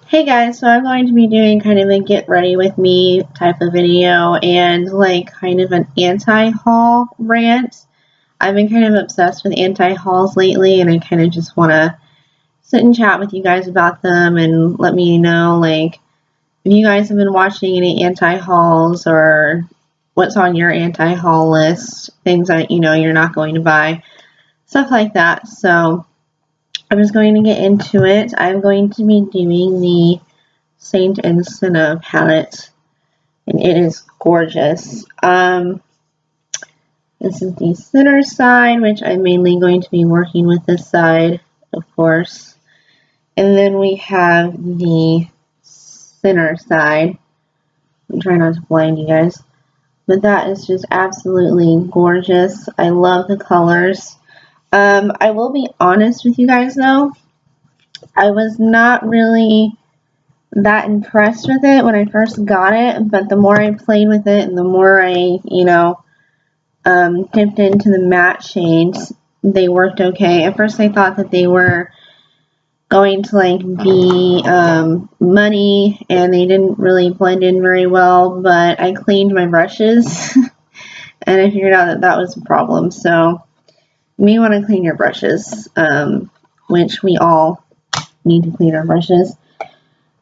Hey guys, so I'm going to be doing kind of a get ready with me type of video and like kind of an anti-haul rant. I've been kind of obsessed with anti-hauls lately and I kind of just want to sit and chat with you guys about them and let me know like if you guys have been watching any anti-hauls or what's on your anti-haul list, things that you know you're not going to buy, stuff like that. So I'm just going to get into it. I'm going to be doing the Saint and Senna palette, and it is gorgeous. This is the center side, which I'm mainly going to be working with this side, of course. And then we have the center side. I'm trying not to blind you guys, but that is just absolutely gorgeous. I love the colors. I will be honest with you guys though, I was not really that impressed with it when I first got it, but the more I played with it and the more I, dipped into the matte shades, they worked okay. At first I thought that they were going to like be muddy and they didn't really blend in very well, but I cleaned my brushes and I figured out that that was a problem. So you may want to clean your brushes, which we all need to clean our brushes.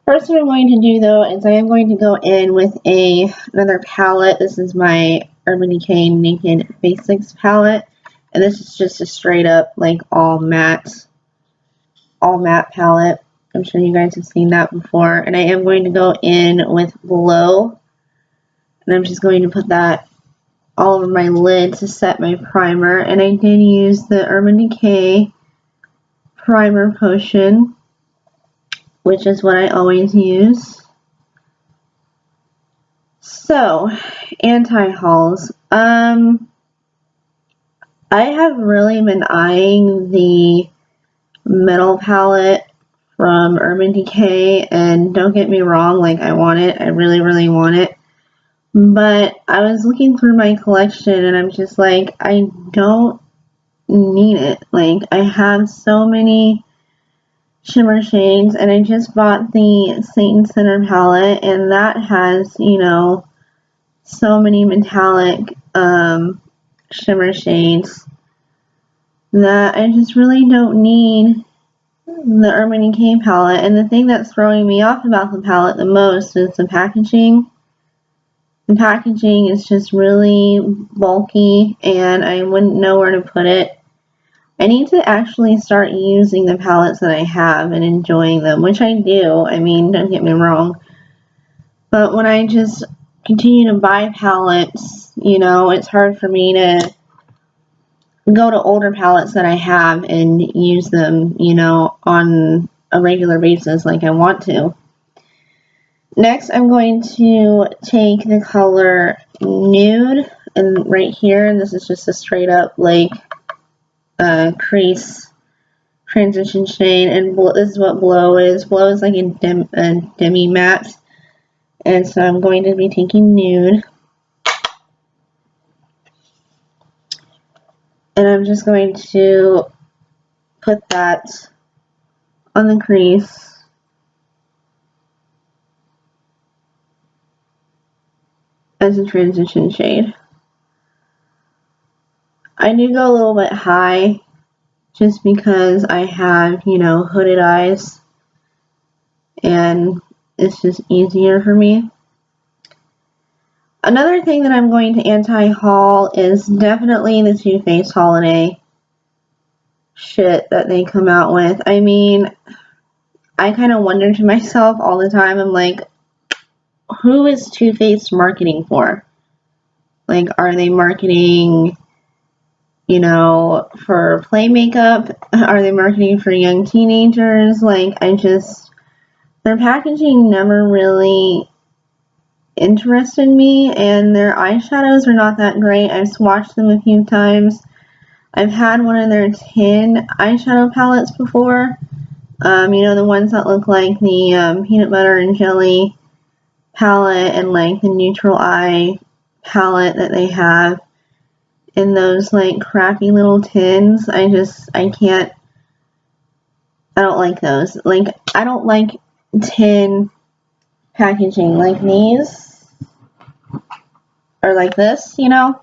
First, what I'm going to do though is I am going to go in with another palette. This is my Urban Decay Naked Basics palette, and this is just a straight up like all matte palette. I'm sure you guys have seen that before. And I am going to go in with Glow, and I'm just going to put that all over my lid to set my primer. And I did use the Urban Decay Primer Potion, which is what I always use. So, anti-hauls. I have really been eyeing the metal palette from Urban Decay, and don't get me wrong, like I want it. I really, really want it. But I was looking through my collection and I'm just like, I don't need it. Like, I have so many shimmer shades, and I just bought the Saint Center palette, and that has, so many metallic shimmer shades that I just really don't need the Urban Decay palette. And the thing that's throwing me off about the palette the most is the packaging. The packaging is just really bulky and I wouldn't know where to put it. I need to actually start using the palettes that I have and enjoying them, which I do. I mean, don't get me wrong. But when I just continue to buy palettes, it's hard for me to go to older palettes that I have and use them, on a regular basis like I want to. Next, I'm going to take the color Nude, and right here, and this is just a straight up like crease transition shade, and this is what Blow is. Blow is like a demi matte, and so I'm going to be taking Nude, and I'm just going to put that on the crease. As a transition shade. I do go a little bit high just because I have, hooded eyes and it's just easier for me. Another thing that I'm going to anti-haul is definitely the Too Faced holiday shit that they come out with. I mean, I kind of wonder to myself all the time, I'm like, who is Too Faced marketing for? Like, are they marketing, for play makeup? Are they marketing for young teenagers? Like, their packaging never really interested me, and their eyeshadows are not that great. I've swatched them a few times. I've had one of their tin eyeshadow palettes before. The ones that look like the peanut butter and jelly palette and like the neutral eye palette that they have in those like crappy little tins. I don't like those. Like, I don't like tin packaging, like these, or like this, you know,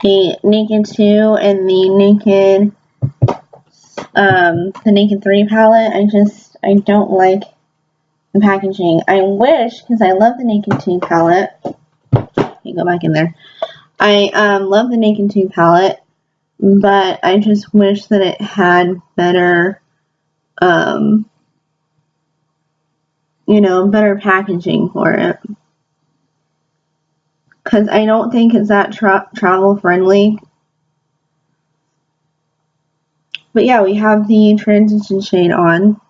the Naked 2 and the Naked 3 palette. I don't like the packaging. I wish, because I love the Naked 2 palette. You go back in there. I love the Naked 2 palette, but I just wish that it had better, you know, better packaging for it. Because I don't think it's that travel friendly. But yeah, we have the transition shade on.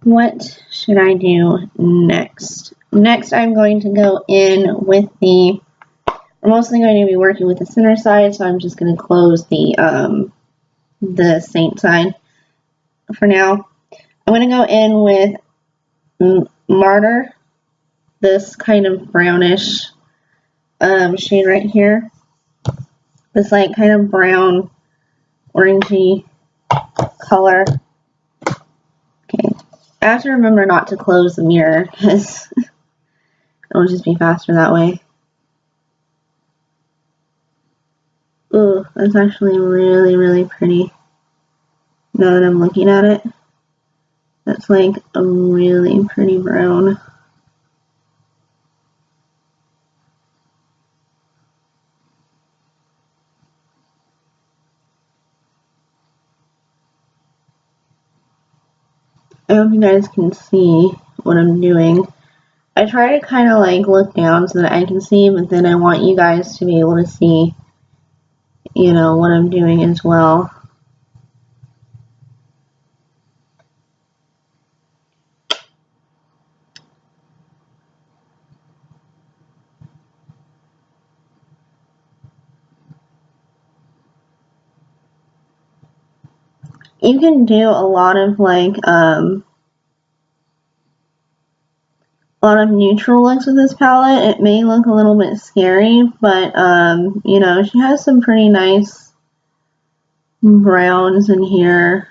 What should I do next? Next, I'm going to go in with the, I'm mostly going to be working with the center side, so I'm just going to close the Saint side for now. I'm going to go in with Martyr, this kind of brownish shade right here. This like kind of brown, orangey color. Okay, I have to remember not to close the mirror because it'll just be faster that way. Ooh, that's actually really, really pretty. Now that I'm looking at it, that's like a really pretty brown. I hope you guys can see what I'm doing. I try to kind of like look down so that I can see, but then I want you guys to be able to see, you know, what I'm doing as well. You can do a lot of like a lot of neutral looks with this palette. It may look a little bit scary, but you know, she has some pretty nice browns in here.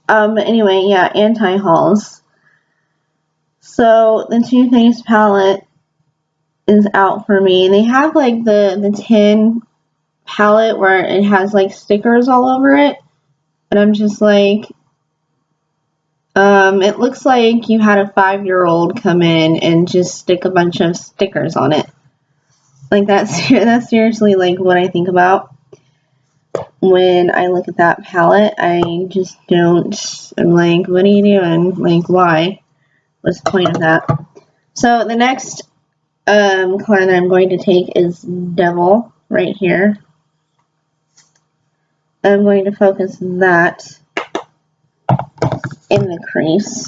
Anyway, yeah, anti-hauls. So the Too Faced palette is out for me. They have like the tin palette where it has like stickers all over it, and I'm just like, it looks like you had a 5-year-old come in and just stick a bunch of stickers on it. Like that's seriously like what I think about when I look at that palette. I just don't, I'm like, what are you doing? Like, why? What's the point of that? So the next color that I'm going to take is Devil right here. I'm going to focus that in the crease.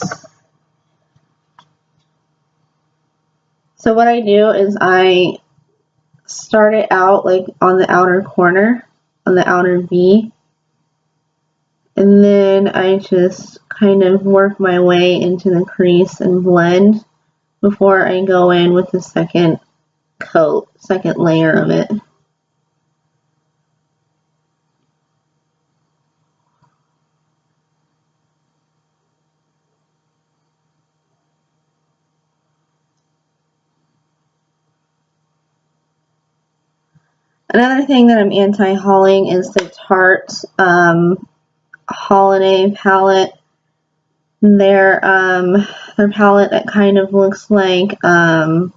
So what I do is I start it out like on the outer corner, on the outer V, and then I just kind of work my way into the crease and blend before I go in with the second coat, second layer of it. Another thing that I'm anti-hauling is the Tarte Holiday palette. Their palette that kind of looks like an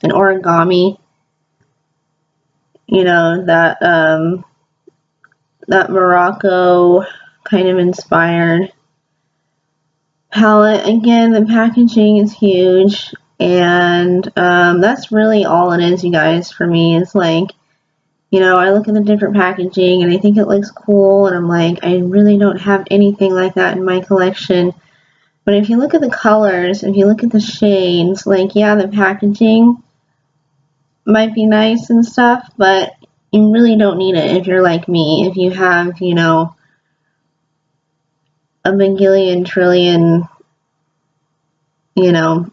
origami. You know, that that Morocco kind of inspired palette. Again, the packaging is huge. And that's really all it is, you guys, for me. It's like, you know, I look at the different packaging and I think it looks cool, and I'm like, I really don't have anything like that in my collection. But if you look at the colors, if you look at the shades, like, yeah, the packaging might be nice and stuff, but, you really don't need it if you're like me. If you have, you know, a bagillion trillion, you know,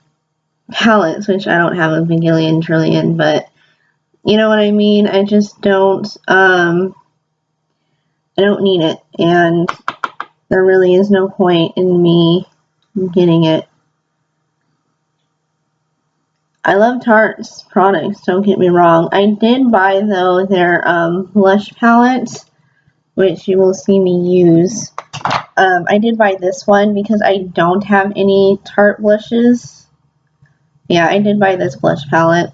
palettes, which I don't have a bagillion trillion, but you know what I mean? I just don't, I don't need it, and there really is no point in me getting it. I love Tarte's products, don't get me wrong. I did buy, though, their blush palettes, which you will see me use. I did buy this one because I don't have any Tarte blushes. Yeah, I did buy this blush palette,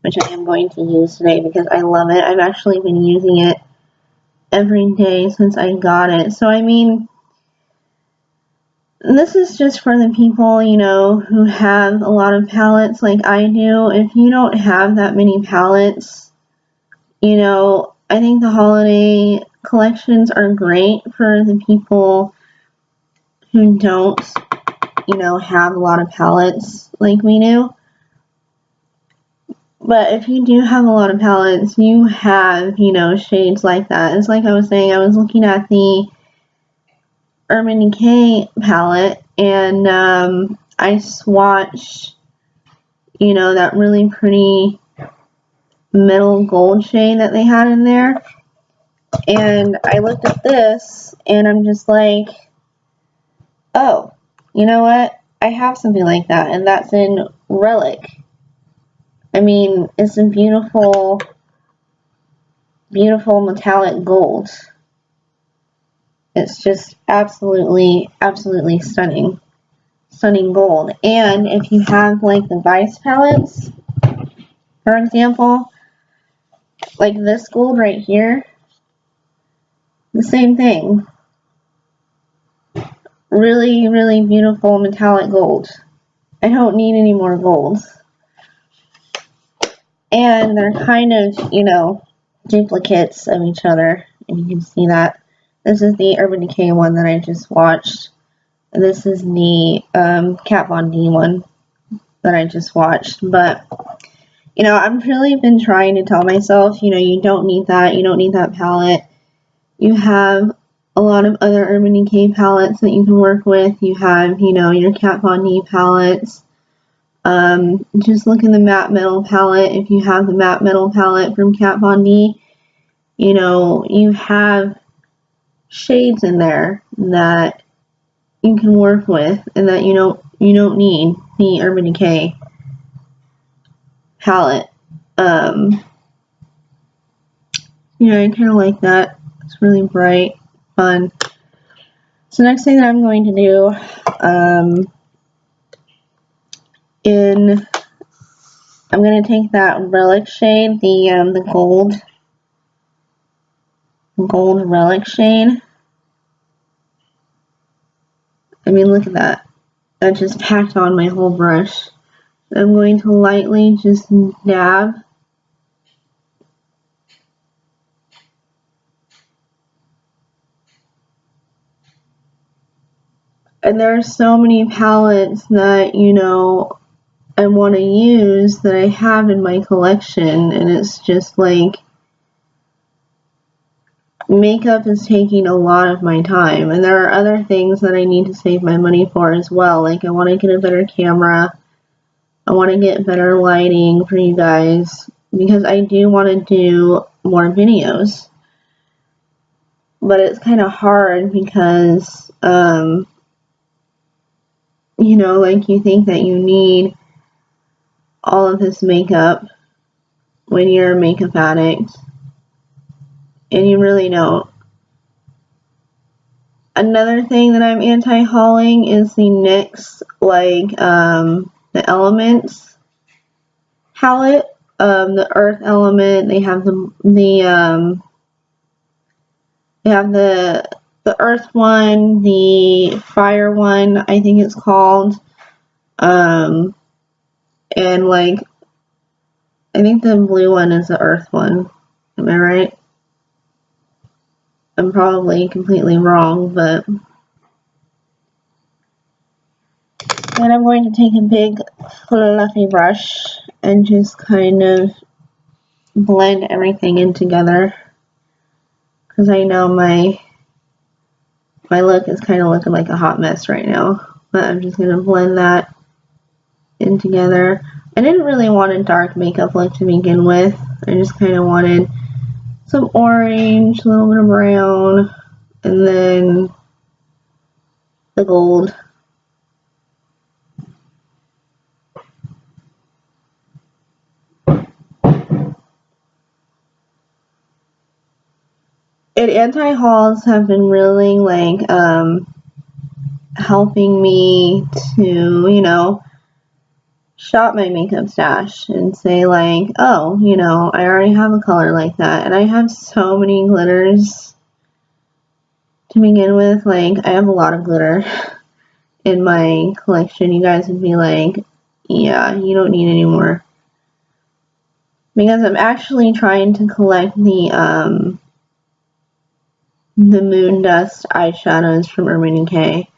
which I am going to use today because I love it. I've actually been using it every day since I got it. So, I mean, this is just for the people, you know, who have a lot of palettes like I do. If you don't have that many palettes, you know, I think the holiday collections are great for the people who don't, you know, have a lot of palettes like we do. But if you do have a lot of palettes, you have, you know, shades like that. It's like I was saying, I was looking at the Urban Decay palette, and I swatched, you know, that really pretty middle gold shade that they had in there. And I looked at this, and I'm just like, oh, you know what? I have something like that, and that's in Relic. I mean, it's a beautiful, beautiful metallic gold. It's just absolutely, absolutely stunning. Stunning gold. And if you have, like, the Vice palettes, for example, like this gold right here, the same thing. Really, really beautiful metallic gold. I don't need any more golds. And they're kind of, you know, duplicates of each other. And you can see that. This is the Urban Decay one that I just watched. And this is the Kat Von D one that I just watched. But, you know, I've really been trying to tell myself, you know, you don't need that. You don't need that palette. You have a lot of other Urban Decay palettes that you can work with. You have, you know, your Kat Von D palettes. Just look in the matte metal palette. If you have the matte metal palette from Kat Von D, you know, you have shades in there that you can work with, and that you don't need the Urban Decay palette. Yeah, I kind of like that. It's really bright, fun. So next thing that I'm going to do, I'm going to take that Relic shade, the gold Relic shade. I mean, look at that. That just packed on my whole brush. I'm going to lightly just dab. And there are so many palettes that, you know, I want to use that I have in my collection, and it's just like makeup is taking a lot of my time, and there are other things that I need to save my money for as well. Like, I want to get a better camera. I want to get better lighting for you guys, because I do want to do more videos. But it's kind of hard because, you know, like, you think that you need all of this makeup when you're a makeup addict, and you really don't. Another thing that I'm anti-hauling is the NYX, like, the Elements palette, the Earth Element. They have the Earth one, the Fire one, I think it's called, and like, I think the blue one is the Earth one. Am I right? I'm probably completely wrong, but. Then I'm going to take a big fluffy brush and just kind of blend everything in together, because I know my look is kind of looking like a hot mess right now. But I'm just going to blend that in together. I didn't really want a dark makeup look to begin with. I just kind of wanted some orange, a little bit of brown, and then the gold. And anti-hauls have been really like helping me to, you know, shop my makeup stash and say like, oh, you know, I already have a color like that, and I have so many glitters to begin with. Like, I have a lot of glitter in my collection. You guys would be like, yeah, you don't need any more, because I'm actually trying to collect the Moon Dust eyeshadows from Urban Decay,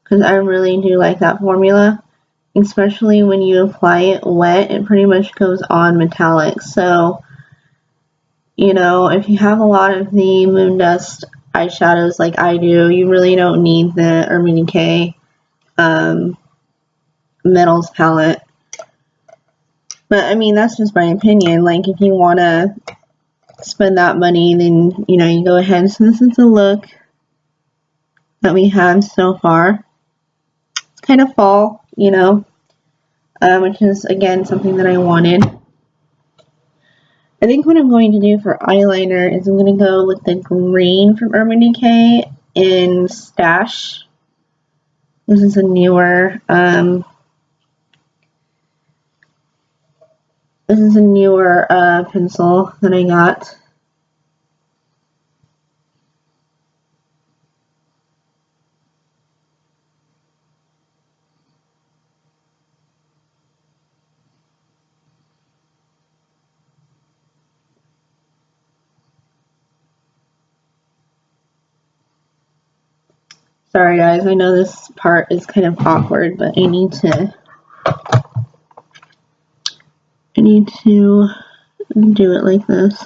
because I really do like that formula. Especially when you apply it wet, it pretty much goes on metallic. So, you know, if you have a lot of the Moon Dust eyeshadows like I do, you really don't need the Urban Decay Metals palette. But I mean, that's just my opinion. Like, if you want to spend that money, then, you know, you go ahead. So this is the look that we have so far. It's kind of fall, you know, which is, again, something that I wanted. I think what I'm going to do for eyeliner is I'm going to go with the green from Urban Decay in Stash. This is a newer, pencil that I got. Sorry guys, I know this part is kind of awkward, but I need to do it like this.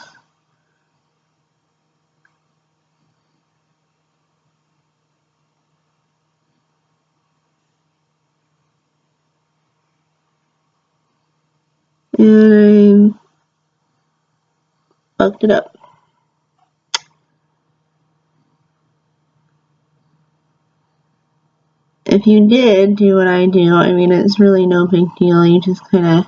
And I fucked it up. If you did do what I do, I mean, it's really no big deal. You just kind of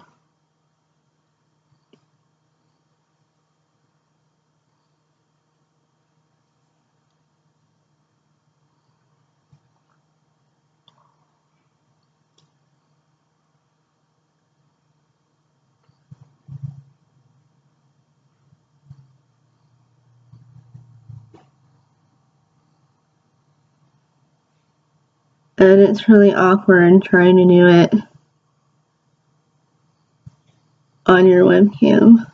and it's really awkward trying to do it on your webcam.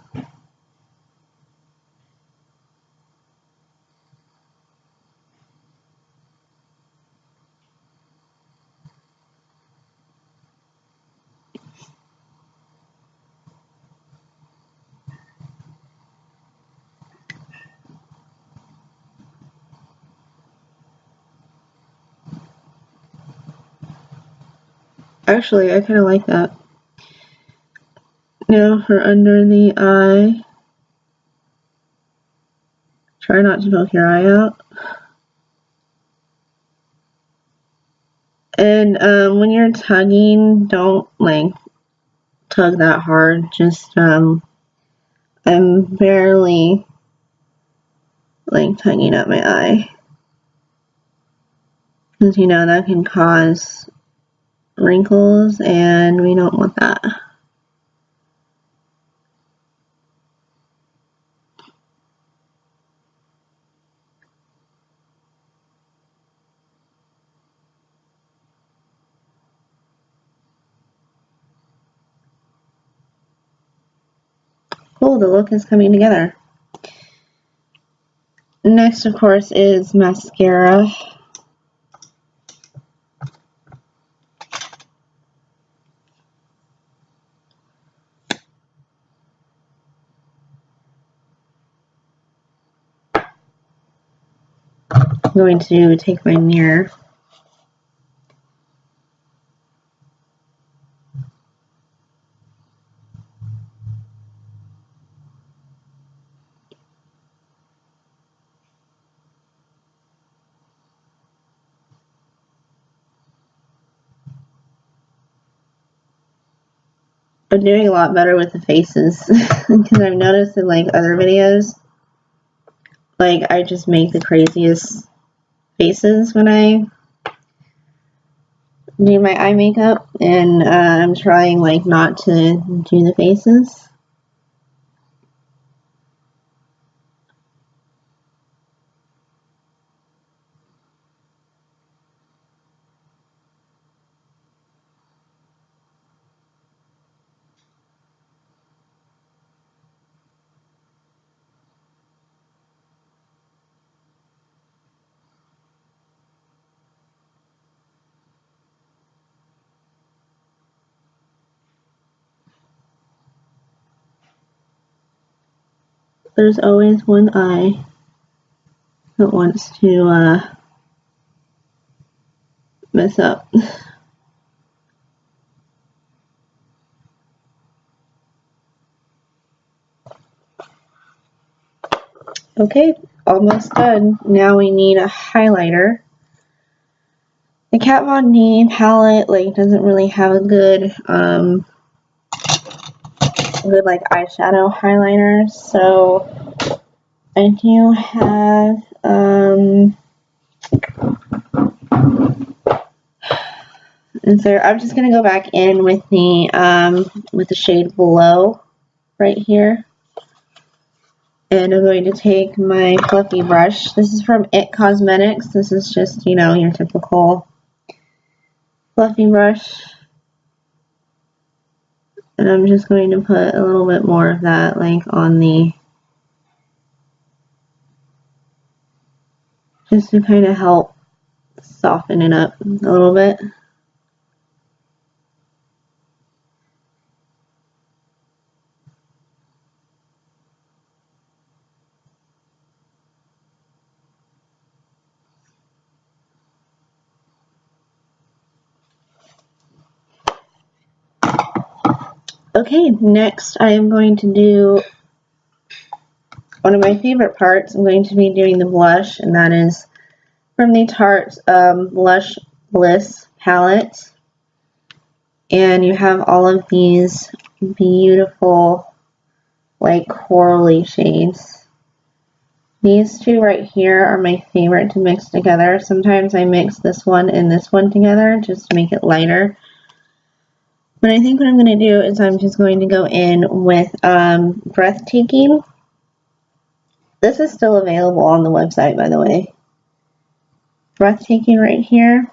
Actually, I kind of like that. Now for under the eye, try not to poke your eye out. And when you're tugging, don't like tug that hard. Just I'm barely like tugging at my eye, because you know that can cause wrinkles, and we don't want that. Cool, the look is coming together. Next, of course, is mascara. I'm going to take my mirror. I'm doing a lot better with the faces because I've noticed in like other videos, like I just make the craziest faces when I do my eye makeup, and I'm trying like not to do the faces. There's always one eye that wants to mess up. Okay, almost done. Now we need a highlighter. The Kat Von D palette like doesn't really have a good like eyeshadow highlighter, so I do have and so I'm just gonna go back in with the shade Below right here, and I'm going to take my fluffy brush. This is from It Cosmetics. This is just, you know, your typical fluffy brush, and I'm just going to put a little bit more of that like on the, just to kind of help soften it up a little bit. Okay, next I am going to do one of my favorite parts. I'm going to be doing the blush, and that is from the Tarte Blush Bliss palette. And you have all of these beautiful, like, corally shades. These two right here are my favorite to mix together. Sometimes I mix this one and this one together just to make it lighter. But I think what I'm going to do is I'm just going to go in with Breathtaking. This is still available on the website, by the way. Breathtaking right here.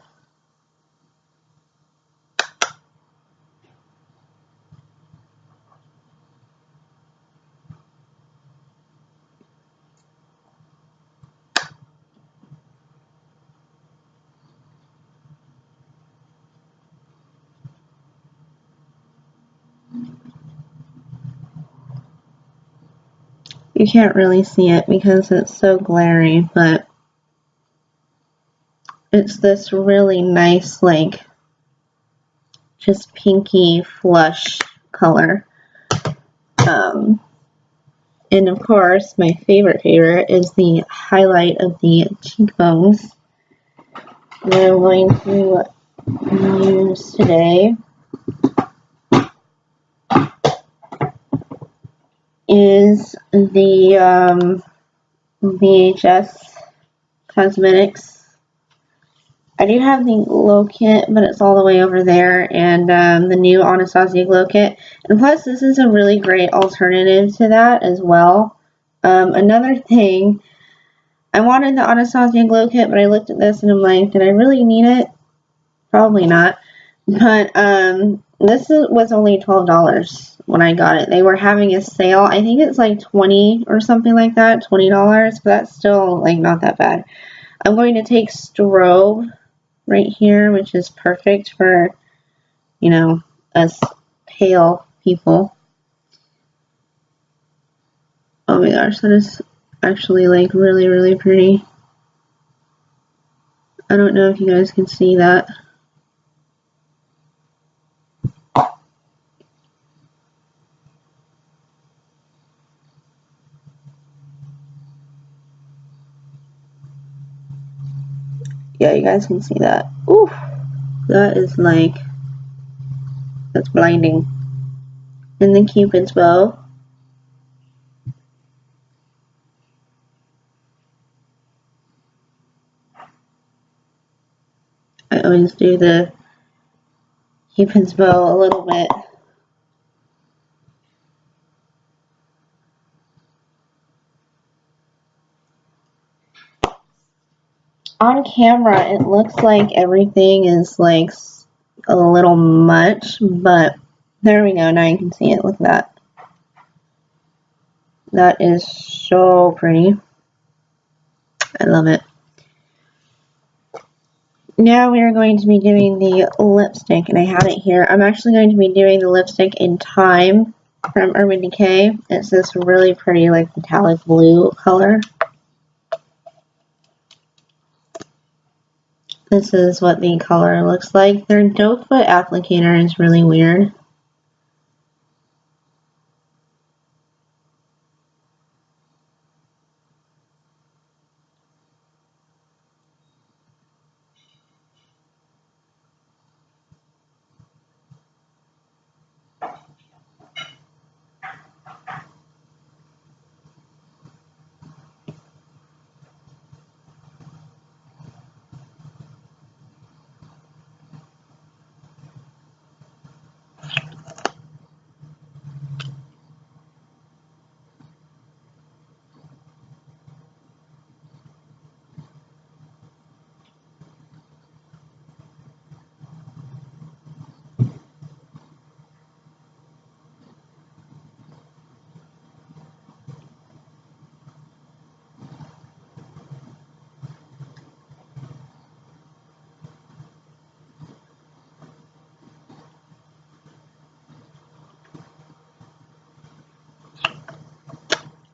You can't really see it because it's so glary, but it's this really nice, like, just pinky flush color. And of course, my favorite is the highlight of the cheekbones that I'm going to use today. Is the VHS Cosmetics. I do have the glow kit, but it's all the way over there, and the new Anastasia glow kit. And plus, this is a really great alternative to that as well. Another thing, I wanted the Anastasia glow kit, but I looked at this and I'm like, did I really need it? Probably not. But this was only $12 when I got it. They were having a sale. I think it's like $20 or something like that, $20, but that's still like not that bad. I'm going to take Strobe right here, which is perfect for, you know, us pale people. Oh my gosh, that is actually like really, really pretty. I don't know if you guys can see that. Yeah, you guys can see that. Ooh, that is like, that's blinding. And the Cupid's bow. I always do the Cupid's bow a little bit. On camera, it looks like everything is like a little much, but there we go. Now you can see it. Look at that. That is so pretty. I love it. Now we are going to be doing the lipstick, and I have it here. I'm actually going to be doing the lipstick in Time from Urban Decay. It's this really pretty, like, metallic blue color. This is what the color looks like. Their doe foot applicator is really weird.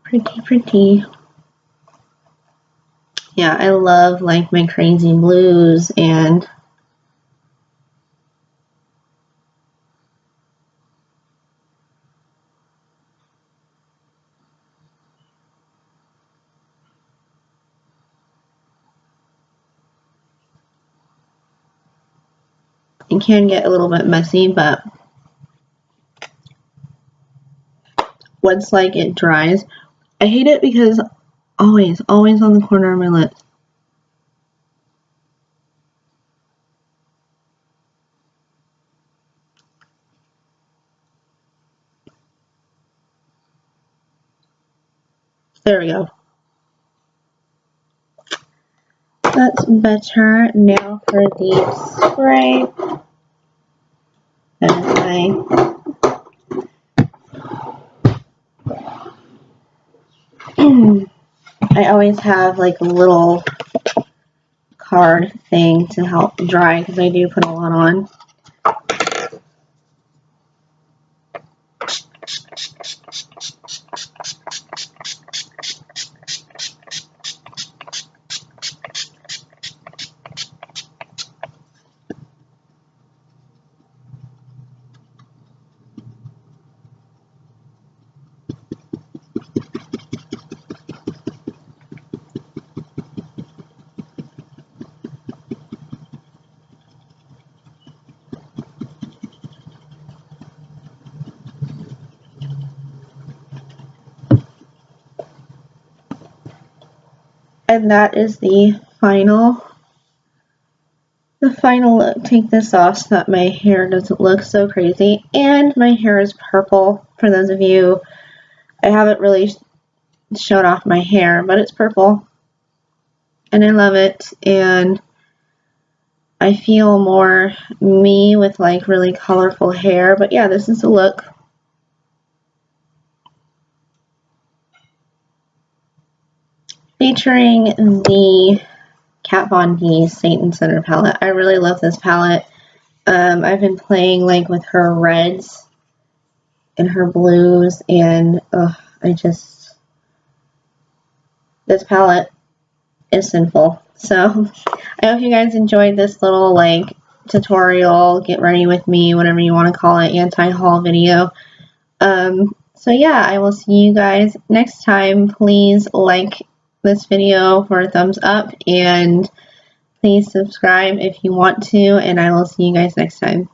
Pretty, pretty. Yeah, I love, like, my crazy blues, and it can get a little bit messy, but once, like, it dries, I hate it because always on the corner of my lips. There we go. That's better. Now for the spray. That is I always have like a little card thing to help dry because I do put a lot on. And that is the final look. Take this off so that my hair doesn't look so crazy. And my hair is purple. For those of you, I haven't really shown off my hair, but it's purple. And I love it. And I feel more me with like really colorful hair. But yeah, this is the look. Featuring the Kat Von D Satan Center palette. I really love this palette. I've been playing like with her reds and her blues, and this palette is sinful. So I hope you guys enjoyed this little like tutorial, get ready with me, whatever you want to call it, anti-haul video. So yeah, I will see you guys next time. Please like this video for a thumbs up, and please subscribe if you want to, and I will see you guys next time.